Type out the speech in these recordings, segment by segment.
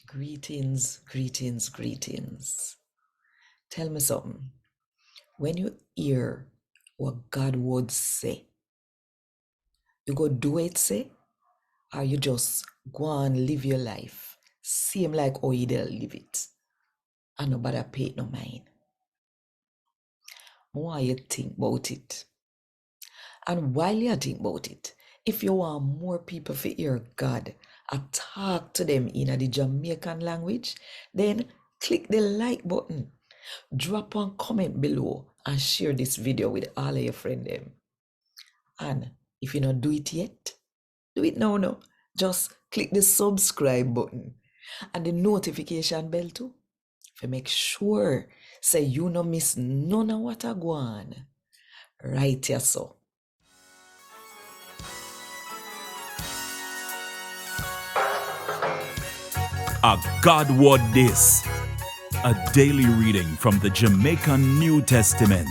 Greetings, greetings, greetings. Tell me something. When you hear what God would say, you go do it say, or you just go and live your life, same like how you did live it, and nobody pay it no mind. Why you think about it? And while you think about it, if you want more people to hear God and talk to them in the Jamaican language, then click the like button, drop one comment below, and share this video with all of your friends. And if you don't do it yet, do it now. No, just click the subscribe button and the notification bell too, to make sure say you no miss none of what I go on. Right here, so. A God Word This, a daily reading from the Jamaican New Testament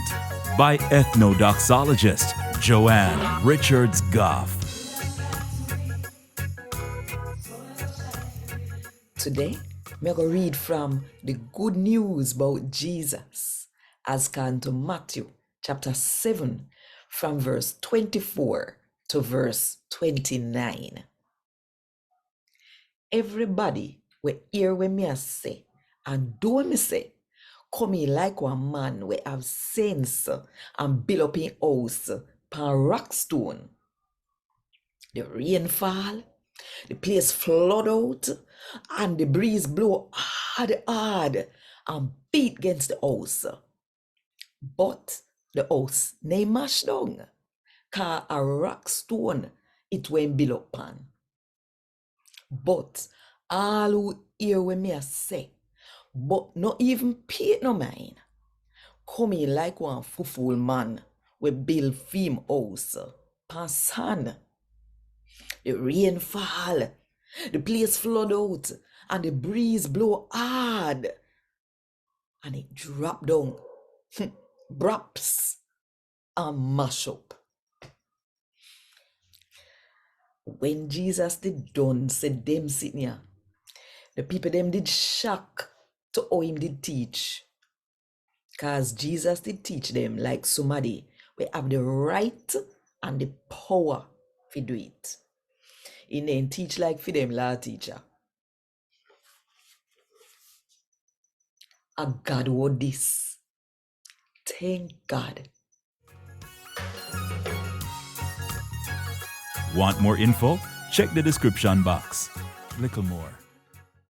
by Ethnodoxologist Joanne Richards Goffe. Today, I'm going to read from the good news about Jesus as can to Matthew chapter 7 from verse 24 to verse 29. Everybody will hear what me a say and do what me say. Come in like one man we have sense and build up in house pan rock stone. The rain fall, the place flood out, and the breeze blow hard and beat against the house. But the house nay mash down, cause a rock stone it went build up pan. But all who hear what me a say, but not even pay no mind, come in like one fool man we build film house pan sand. The rain fall, the place flood out, and the breeze blow hard, and it drop down, braps, and mash up. When Jesus did done, said them sitting here, the people them did shock to how him did teach. Cause Jesus did teach them like somebody we have the right and the power to do it. He didn't teach like for them law teacher. A God word this. Thank God. Want more info? Check the description box. Little more.